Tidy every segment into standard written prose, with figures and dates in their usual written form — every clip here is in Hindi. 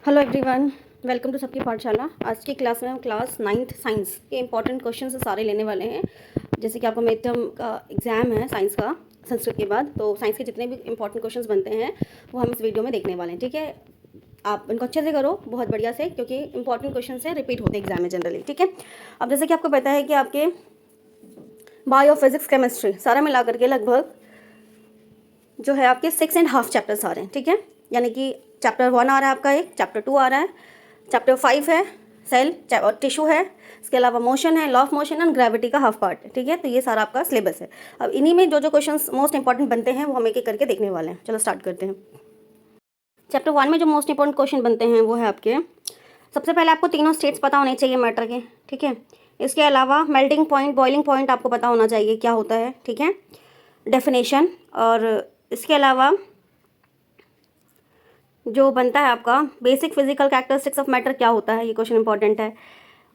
हेलो एवरीवन, वेलकम टू सबकी पाठशाला। आज की क्लास में हम क्लास 9th साइंस के इंपॉर्टेंट क्वेश्चन से सारे लेने वाले हैं। जैसे कि आपका मिड टर्म का एग्जाम है साइंस का, संस्कृत के बाद, तो साइंस के जितने भी इंपॉर्टेंट क्वेश्चंस बनते हैं वो हम इस वीडियो में देखने वाले हैं। ठीक है, आप इनको अच्छे से करो, बहुत बढ़िया से, क्योंकि इंपॉर्टेंट क्वेश्चन से रिपीट होते हैं एग्जाम में जनरली। ठीक है, अब जैसे कि आपको पता है कि आपके बायो, फिजिक्स, केमिस्ट्री सारा मिला करके लगभग जो है आपके 6.5 चैप्टर्स आ रहे हैं। ठीक है, यानी कि चैप्टर 1 आ रहा है आपका, एक चैप्टर 2 आ रहा है, चैप्टर 5 है सेल और टिश्यू है, इसके अलावा मोशन है, law of motion and gravity का हाफ पार्ट है। ठीक है, तो ये सारा आपका सिलेबस है। अब इन्हीं में जो जो क्वेश्चंस मोस्ट इंपॉर्टेंट बनते हैं वो हम एक एक करके देखने वाले हैं। चलो स्टार्ट करते हैं। चैप्टर 1 में जो मोस्ट इंपॉर्टेंट क्वेश्चन बनते हैं वो है आपके, सबसे पहले आपको तीनों स्टेट्स पता होने चाहिए मैटर के। ठीक है, इसके अलावा मेल्टिंग पॉइंट, बॉइलिंग पॉइंट आपको पता होना चाहिए क्या होता है। ठीक है, डेफिनेशन, और इसके अलावा जो बनता है आपका basic physical characteristics of matter क्या होता है, ये क्वेश्चन इंपॉर्टेंट है।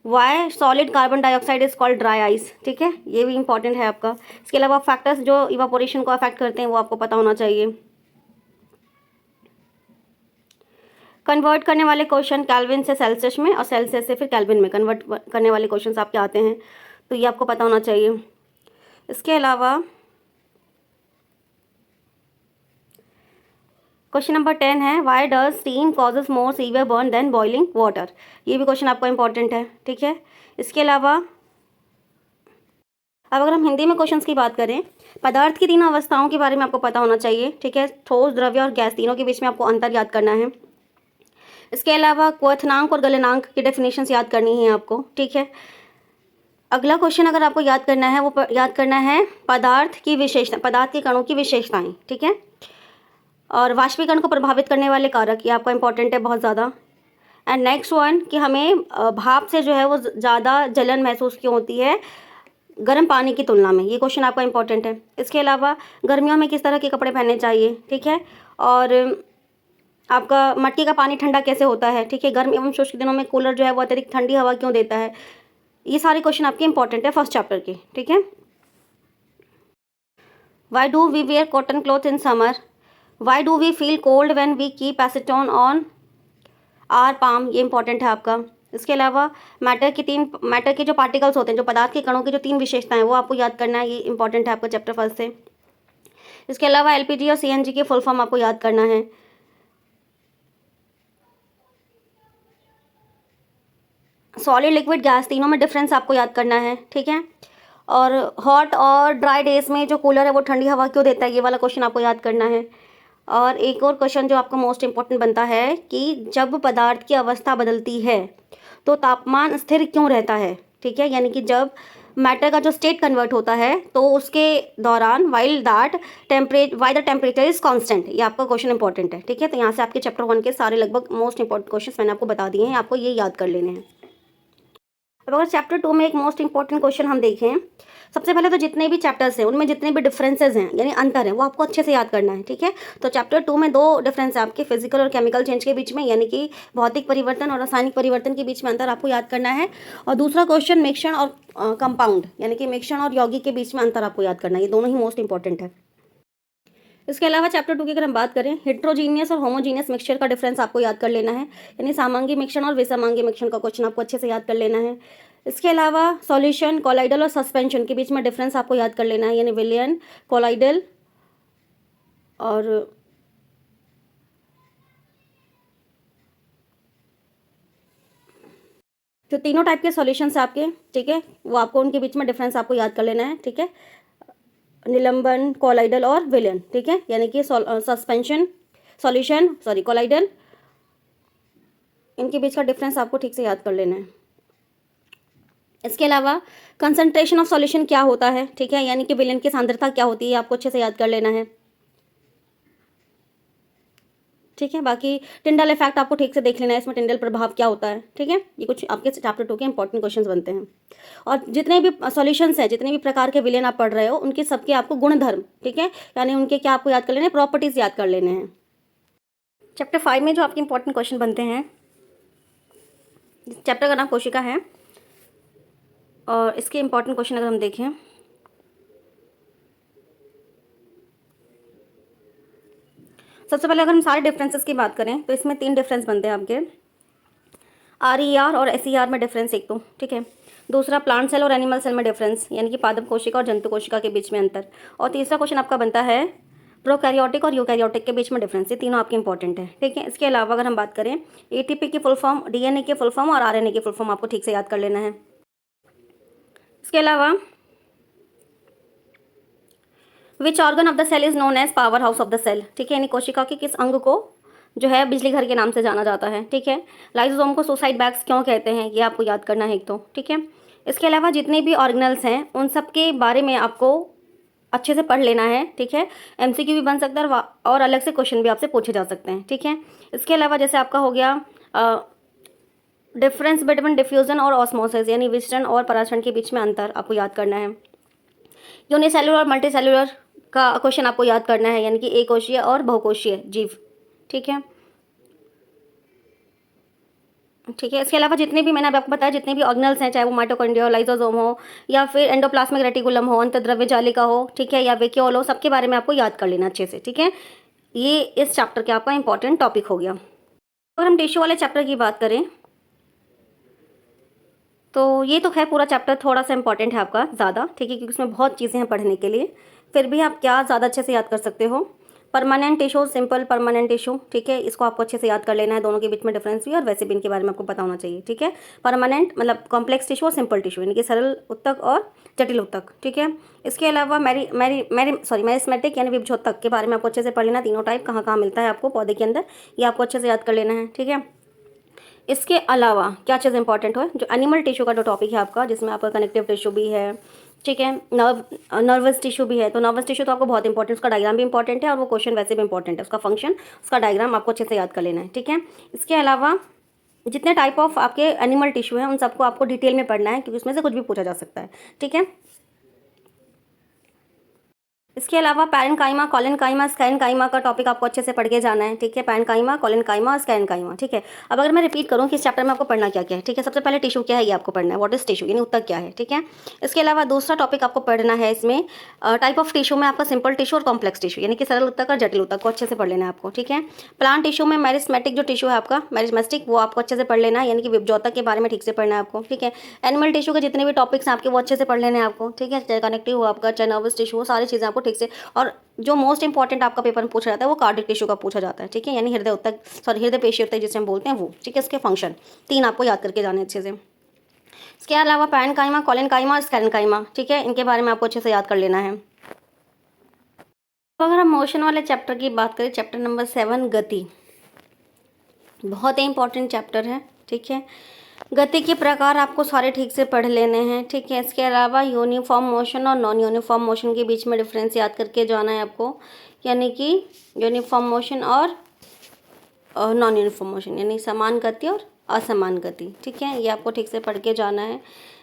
Why solid carbon dioxide is called dry ice. ठीक है, ये भी इंपॉर्टेंट है आपका। इसके अलावा फैक्टर्स जो इवापोरेशन को अफेक्ट करते हैं वो आपको पता होना चाहिए। कन्वर्ट करने वाले क्वेश्चन केल्विन से सेल्सियस में और सेल्सियस से फिर केल्विन में कन्वर्ट करने वाले क्वेश्चन आपके आते हैं, तो ये आपको पता होना चाहिए। इसके अलावा क्वेश्चन नंबर 10 है, why does steam causes more severe burn than boiling water. ये भी क्वेश्चन आपको इंपॉर्टेंट है। ठीक है, इसके अलावा अब अगर हम हिंदी में क्वेश्चंस की बात करें, पदार्थ की तीनों अवस्थाओं के बारे में आपको पता होना चाहिए। ठीक है, ठोस, द्रव्य और गैस, तीनों के बीच में आपको अंतर याद करना है। इसके अलावा क्वथनांक और गलनांक की डेफिनेशन याद करनी है आपको। ठीक है, अगला क्वेश्चन अगर आपको याद करना है वो याद करना है पदार्थ की विशेषता, पदार्थ के कणों की विशेषताएं। ठीक है, और वाष्पीकरण को प्रभावित करने वाले कारक, ये आपका इंपॉर्टेंट है बहुत ज़्यादा। एंड नेक्स्ट वन कि हमें भाप से जो है वो ज़्यादा जलन महसूस क्यों होती है गर्म पानी की तुलना में, ये क्वेश्चन आपका इंपॉर्टेंट है। इसके अलावा गर्मियों में किस तरह के कपड़े पहनने चाहिए। ठीक है, और आपका मटकी का पानी ठंडा कैसे होता है। ठीक है, गर्म एवं शुष्क दिनों में कूलर जो है वो अतिरिक्त ठंडी हवा क्यों देता है। ये सारे क्वेश्चन आपके इंपॉर्टेंट है फर्स्ट चैप्टर के। ठीक है, why do we wear cotton cloth in summer, why do we feel cold when we keep acetone on our palm, ये इंपॉर्टेंट है आपका। इसके अलावा मैटर के जो पार्टिकल्स होते हैं, जो पदार्थ के कणों की जो 3 विशेषताएं, वो आपको याद करना है, ये इंपॉर्टेंट है आपका चैप्टर 1 से। इसके अलावा एलपीजी और सीएनजी के फुल फॉर्म आपको याद करना है। सॉलिड, लिक्विड, गैस, तीनों में डिफरेंस आपको याद करना है। ठीक है, और हॉट और ड्राई डेज में जो कूलर है वो ठंडी हवा क्यों देता है, ये वाला क्वेश्चन आपको याद करना है। और एक और क्वेश्चन जो आपका मोस्ट इंपॉर्टेंट बनता है कि जब पदार्थ की अवस्था बदलती है तो तापमान स्थिर क्यों रहता है। ठीक है, यानी कि जब मैटर का जो स्टेट कन्वर्ट होता है तो उसके दौरान why the temperature is constant, ये आपका क्वेश्चन इंपॉर्टेंट है। ठीक है, तो यहाँ से आपके चैप्टर 1 के सारे लगभग मोस्ट इंपॉर्टेंट क्वेश्चन मैंने आपको बता दिए हैं, आपको ये याद कर लेने हैं। अब अगर चैप्टर 2 में एक मोस्ट इंपॉर्टेंट क्वेश्चन हम देखें, सबसे पहले तो जितने भी चैप्टर्स हैं उनमें जितने भी डिफरेंसेस हैं यानी अंतर है वो आपको अच्छे से याद करना है। ठीक है, तो चैप्टर 2 में 2 डिफरेंस है आपके, फिजिकल और केमिकल चेंज के बीच में, यानी कि भौतिक परिवर्तन और रासायनिक परिवर्तन के बीच में अंतर आपको याद करना है। और दूसरा क्वेश्चन मिक्सचर और कंपाउंड, यानी कि मिक्सचर और यौगिक के बीच में अंतर आपको याद करना है। ये दोनों ही मोस्ट इंपॉर्टेंट है। इसके अलावा चैप्टर 2 की अगर हम बात करें, हेट्रोजीनियस और होमोजीनियस मिक्सचर का डिफरेंस आपको याद कर लेना है, यानी समांगी मिक्सचर और विसमांगी मिक्सचर का क्वेश्चन आपको अच्छे से याद कर लेना है। इसके अलावा सॉल्यूशन, कोलाइडल और सस्पेंशन के बीच में डिफरेंस आपको याद कर लेना है, यानी विलियन, कोलाइडल और जो तीनों टाइप के सॉल्यूशंस आपके, ठीक है, वो आपको उनके बीच में डिफरेंस आपको याद कर लेना है। ठीक है, निलंबन, कोलाइडल और विलियन। ठीक है, यानी कि सस्पेंशन, सॉल्यूशन, सॉरी कोलाइडल, इनके बीच का डिफरेंस आपको ठीक से याद कर लेना है। इसके अलावा कंसंट्रेशन ऑफ सॉल्यूशन क्या होता है। ठीक है, यानी कि विलेन की सांद्रता क्या होती है, आपको अच्छे से याद कर लेना है। ठीक है, बाकी टिंडल इफेक्ट आपको ठीक से देख लेना है, इसमें टिंडल प्रभाव क्या होता है। ठीक है, ये कुछ आपके चैप्टर 2 के इंपॉर्टेंट क्वेश्चंस बनते हैं। और जितने भी सॉल्यूशंस हैं, जितने भी प्रकार के विलेन आप पढ़ रहे हो, उनके सबके आपको गुणधर्म, ठीक है, यानी उनके क्या आपको याद कर लेने हैं, प्रॉपर्टीज याद कर लेने हैं। चैप्टर 5 में जो आपके इंपॉर्टेंट क्वेश्चन बनते हैं, चैप्टर का नाम कोशिका है, और इसके इंपॉर्टेंट क्वेश्चन अगर हम देखें, सबसे पहले अगर हम सारे डिफरेंसेस की बात करें तो इसमें 3 डिफरेंस बनते हैं आपके। RER और SER में डिफरेंस एक तो, ठीक है। दूसरा प्लांट सेल और एनिमल सेल में डिफरेंस, यानी कि पादप कोशिका और जंतु कोशिका के बीच में अंतर। और तीसरा क्वेश्चन आपका बनता है प्रोकैरियोटिक और यूकैरियोटिक के बीच में डिफरेंस। ये तीनों आपके इंपॉर्टेंट है, ठीक है। इसके अलावा अगर हम बात करें ATP की फुल फॉर्म, DNA की फुल फॉर्म और RNA की फुल फॉर्म आपको ठीक से याद कर लेना है। इसके अलावा which organ of the cell is known as power house of the cell, ठीक है। यानी कोशिका के किस अंग को जो है बिजली घर के नाम से जाना जाता है, ठीक है। लाइसोसोम को सुसाइड बैग्स क्यों कहते हैं, ये आपको याद करना है एक तो, ठीक है। इसके अलावा जितने भी ऑर्गेनल्स हैं उन सब के बारे में आपको अच्छे से पढ़ लेना है, ठीक है। MCQ भी बन सकता है और अलग से क्वेश्चन भी आपसे पूछे जा सकते हैं, ठीक है। इसके अलावा जैसे आपका हो गया डिफरेंस बिटवीन डिफ्यूजन और ऑस्मोसिस, यानी विसरण और परासरण के बीच में अंतर आपको याद करना है। यूनिसेलुलर और मल्टी सेलुलर का क्वेश्चन आपको याद करना है, यानी कि एककोशीय और बहुकोशीय जीव, ठीक है। ठीक है। इसके अलावा जितने भी मैंने अब आपको बताया, जितने भी ऑर्गेनल्स हैं, चाहे वो माइटोकॉन्ड्रिया हो, लाइसोसोम हो, या फिर एंडोप्लाज्मिक रेटिकुलम हो, अंतःद्रव्य जालिका हो, ठीक है, या वेक्यूल हो, सबके बारे में आपको याद कर लेना अच्छे से, ठीक है। ये इस चैप्टर के आपका इंपॉर्टेंट टॉपिक हो गया। अगर हम टिश्यू वाले चैप्टर की बात करें तो ये तो खैर पूरा चैप्टर थोड़ा सा इंपॉर्टेंट है आपका ज़्यादा, ठीक है, क्योंकि उसमें बहुत चीज़ें हैं पढ़ने के लिए। फिर भी आप क्या ज़्यादा अच्छे से याद कर सकते हो, permanent tissue, simple permanent tissue, ठीक है, इसको आपको अच्छे से याद कर लेना है। दोनों के बीच में डिफरेंस भी और वैसे भी इनके बारे में आपको पता होना चाहिए, ठीक है। परमानेंट मतलब कॉम्प्लेक्स टिश्यू और सिंपल टिश्यू, यानी कि सरल उत्तक और जटिल उत्तक, ठीक है। इसके अलावा मेरिस्मेटिक यानी विभजोतक के बारे में आपको अच्छे से पढ़ लेना, तीनों टाइप कहाँ कहाँ मिलता है आपको पौधे के अंदर, ये आपको अच्छे से याद कर लेना है, ठीक है। इसके अलावा क्या चीज़ इंपॉर्टेंट हो, जो एनिमल टिश्यू का जो टॉपिक है आपका, जिसमें आपका कनेक्टिव टिश्यू भी है, ठीक है, नर्वस टिश्यू भी है। तो नर्वस टिश्यू तो आपको बहुत इंपॉर्टेंट, उसका डायग्राम भी इंपॉर्टेंट है और वो क्वेश्चन वैसे भी इंपॉर्टेंट है, उसका फंक्शन, उसका डायग्राम आपको अच्छे से याद कर लेना है, ठीक है। इसके अलावा जितने टाइप ऑफ आपके एनिमल टिश्यू हैं उन सबको आपको डिटेल में पढ़ना है, क्योंकि उसमें से कुछ भी पूछा जा सकता है, ठीक है। इसके अलावा पैरेन्काइमा, कॉलेनकाइमा, स्कैरेन्काइमा का टॉपिक आपको अच्छे से पढ़ के जाना है, ठीक है। पैरेन्काइमा, कॉलेनकाइमा और स्कैरेन्काइमा, ठीक है। अब अगर मैं रिपीट करूँ कि इस चैप्टर में आपको पढ़ना क्या क्या है, ठीक है। सबसे पहले टिश्यू क्या है ये आपको पढ़ना है, व्हाट इज टिश्यू, यानी उत्तक क्या है, ठीक है। इसके अलावा दूसरा टॉपिक आपको पढ़ना है इसमें टाइप ऑफ टिश्यू में आपका सिंपल टिश्यू और कॉम्प्लेक्स टिश्यू, यानी कि सरल उत्तक और जटिल उत्तक को अच्छे से पढ़ लेना है आपको, ठीक है। प्लांट टिश्यू में मेरिस्मेटिक जो टिश्यू है आपका, मेरिस्मेटिक, वो आपको अच्छे से पढ़ लेना है, यानी कि विभजोतक के बारे में ठीक से पढ़ना है आपको, ठीक है। एनिमल टिश्यू के जितने भी टॉपिक्स हैं आपके वो अच्छे से पढ़ लेने हैं आपको, ठीक है। चाहे कनेक्टिव हो आपका, चाहे नर्वस टिश्यू हो, सारी चीज़ें आपको ठीक से। और जो मोस्ट इंपॉर्टेंट आपका पेपर में पूछा जाता है वो कार्डियक टिश्यू का पूछा जाता है, ठीक है, यानी हृदय उत्तक, सॉरी हृदय पेशी उत्तक जिसे हम बोलते हैं वो, ठीक है। इसके फंक्शन 3 आपको याद करके जाने अच्छे से। इसके अलावा पैरेन्काइमा, कॉलेनकाइमा और स्कैरेन्काइमा, ठीक है, इनके बारे में आपको अच्छे से याद कर लेना है। तो अगर हम मोशन वाले चैप्टर की बात करें, चैप्टर नंबर 7 गति, बहुत ही इंपॉर्टेंट चैप्टर है, ठीक है। गति के प्रकार आपको सारे ठीक से पढ़ लेने हैं, ठीक है। इसके अलावा यूनिफॉर्म मोशन और नॉन यूनिफॉर्म मोशन के बीच में डिफरेंस याद करके जाना है आपको, यानी कि यूनिफॉर्म मोशन और नॉन यूनिफॉर्म मोशन, यानी समान गति और असमान गति, ठीक है, ये आपको ठीक से पढ़ के जाना है।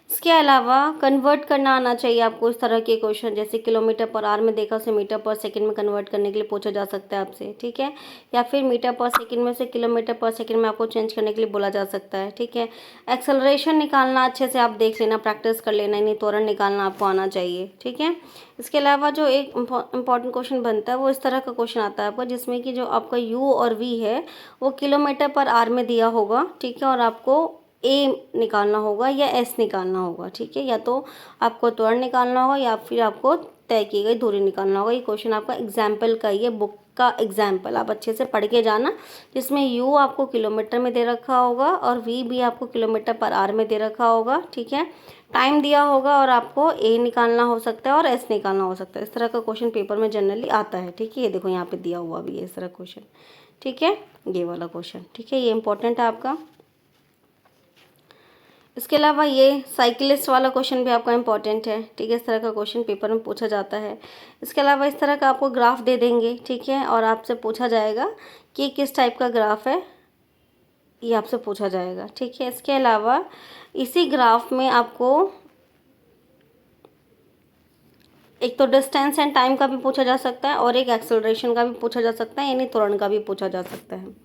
इसके अलावा कन्वर्ट करना आना चाहिए आपको, इस तरह के क्वेश्चन जैसे किलोमीटर पर आवर में देखा उसे मीटर पर सेकंड में कन्वर्ट करने के लिए पूछा जा सकता है आपसे, ठीक है। या फिर मीटर पर सेकंड में से किलोमीटर पर सेकंड में आपको चेंज करने के लिए बोला जा सकता है, ठीक है। एक्सेलरेशन निकालना अच्छे से आप देख लेना, प्रैक्टिस कर लेना, यानी त्वरण निकालना आपको आना चाहिए, ठीक है। इसके अलावा जो एक इंपॉर्टेंट क्वेश्चन बनता है वो इस तरह का क्वेश्चन आता है आपका, जिसमें कि जो आपका U और V है वो किलोमीटर पर आवर में दिया होगा, ठीक है, और आपको A निकालना होगा या S निकालना होगा, ठीक है। या तो आपको त्वरण निकालना होगा या फिर आपको तय की गई दूरी निकालना होगा। ये क्वेश्चन आपका एग्जाम्पल का, ये बुक का एग्जाम्पल आप अच्छे से पढ़ के जाना, जिसमें U आपको किलोमीटर में दे रखा होगा और V भी आपको किलोमीटर पर आवर में दे रखा होगा, ठीक है। टाइम दिया होगा और आपको A निकालना हो सकता है और S निकालना हो सकता है। इस तरह का क्वेश्चन पेपर में जनरली आता है, ठीक है। ये देखो यहाँ पे दिया हुआ भी है इस तरह क्वेश्चन, ठीक है, ये वाला क्वेश्चन, ठीक है, ये इंपॉर्टेंट है आपका। इसके अलावा ये साइकिलिस्ट वाला क्वेश्चन भी आपका इंपॉर्टेंट है, ठीक है, इस तरह का क्वेश्चन पेपर में पूछा जाता है। इसके अलावा इस तरह का आपको ग्राफ दे देंगे, ठीक है, और आपसे पूछा जाएगा कि किस टाइप का ग्राफ है, ये आपसे पूछा जाएगा, ठीक है। इसके अलावा इसी ग्राफ में आपको एक तो डिस्टेंस एंड टाइम का भी पूछा जा सकता है और एक एक्सेलरेशन का भी पूछा जा सकता है, यानी त्वरण का भी पूछा जा सकता है।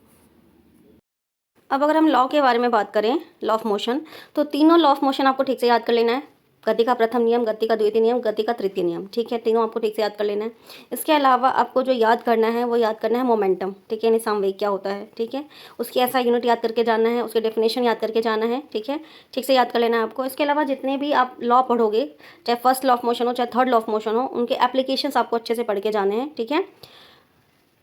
अब अगर हम लॉ के बारे में बात करें, लॉ ऑफ मोशन, तो तीनों लॉ ऑफ मोशन आपको ठीक से याद कर लेना है, गति का प्रथम नियम, गति का द्वितीय नियम, गति का तृतीय नियम, ठीक है। तीनों आपको ठीक से याद कर लेना है। इसके अलावा आपको जो याद करना है वो याद करना है मोमेंटम, ठीक है, यानी संवेग क्या होता है, ठीक है। उसकी ऐसा यूनिट याद करके जाना है, उसकी डेफिनेशन याद करके जाना है, ठीक है, ठीक से याद कर लेना है आपको। इसके अलावा जितने भी आप लॉ पढ़ोगे, चाहे फर्स्ट लॉ ऑफ मोशन हो चाहे थर्ड लॉ ऑफ मोशन हो, उनके एप्लीकेशंस आपको अच्छे से पढ़ के जाने हैं, ठीक है,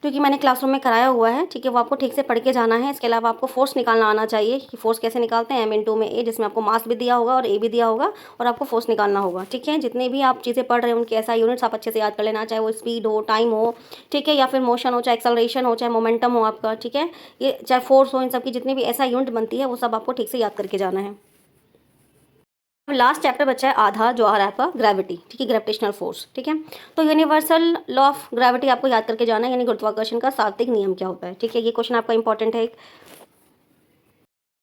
क्योंकि मैंने क्लासरूम में कराया हुआ है, ठीक है, वो आपको ठीक से पढ़ के जाना है। इसके अलावा आपको फोर्स निकालना आना चाहिए कि फोर्स कैसे निकालते हैं, M × में A, जिसमें आपको मास भी दिया होगा और A भी दिया होगा और आपको फोर्स निकालना होगा, ठीक है। जितने भी आप चीज़ें पढ़ रहे हैं उनके ऐसा यूनिट्स आप अच्छे से याद कर लेना, चाहे वो स्पीड हो, टाइम हो, ठीक है, या फिर मोशन हो, चाहे एक्सेलरेशन हो, चाहे मोमेंटम हो आपका, ठीक है, ये चाहे फोर्स हो, इन सब की जितनी भी ऐसा यूनिट बनती है वो सब आपको ठीक से याद करके जाना है। लास्ट चैप्टर बचा है आधा, जो आ रहा है आपका ग्रेविटी, ठीक है, ग्रेविटेशनल फोर्स, ठीक है। तो यूनिवर्सल लॉ ऑफ ग्रेविटी आपको याद करके जाना है, यानी गुरुत्वाकर्षण का सार्वत्रिक नियम क्या होता है, ठीक है। ये क्वेश्चन आपका इंपॉर्टेंट है।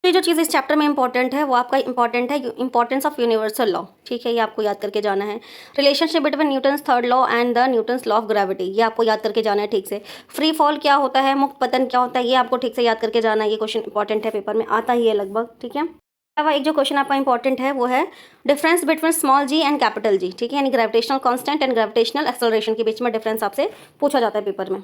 ये जो चीज़ इस चैप्टर में इंपॉर्टेंट है वो आपका इंपॉर्टेंट है इंपॉर्टेंस ऑफ यूनिवर्सल लॉ, ठीक है, ये आपको याद करके जाना है। Relationship between Newton's third law and the Newton's law of gravity, ये आपको याद करके जाना है ठीक से। फ्री फॉल क्या होता है, मुक्त पतन क्या होता है, ये आपको ठीक से याद करके जाना है। ये क्वेश्चन इंपॉर्टेंट है, पेपर में आता ही है लगभग, ठीक है। अलावा एक जो क्वेश्चन आपका इंपॉर्टेंट है वो है difference between small G and capital G, ठीक है, यानी gravitational constant and gravitational acceleration के बीच में डिफरेंस आपसे पूछा जाता है पेपर में।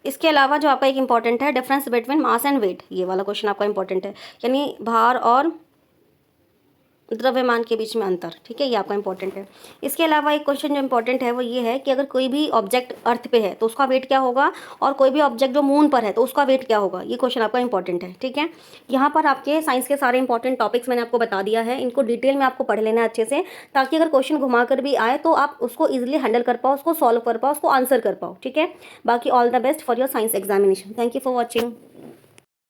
इसके अलावा जो आपका एक इंपॉर्टेंट है difference between mass and weight, ये वाला क्वेश्चन आपका इंपॉर्टेंट है, यानी भार और द्रव्यमान के बीच में अंतर, ठीक है, ये आपका इंपॉर्टेंट है। इसके अलावा एक क्वेश्चन जो इंपॉर्टेंट है वो ये है कि अगर कोई भी ऑब्जेक्ट अर्थ पे है तो उसका वेट क्या होगा, और कोई भी ऑब्जेक्ट जो मून पर है तो उसका वेट क्या होगा, ये क्वेश्चन आपका इंपॉर्टेंट है, ठीक है। यहाँ पर आपके साइंस के सारे इंपॉर्टेंट टॉपिक्स मैंने आपको बता दिया है, इनको डिटेल में आपको पढ़ लेना है अच्छे से, ताकि अगर क्वेश्चन घुमा कर भी आए तो आप उसको ईजिली हैंडल कर पाओ, उसको सॉल्व कर पाओ, उसको आंसर कर पाओ, ठीक है। बाकी all the best for your science examination. Thank you for watching.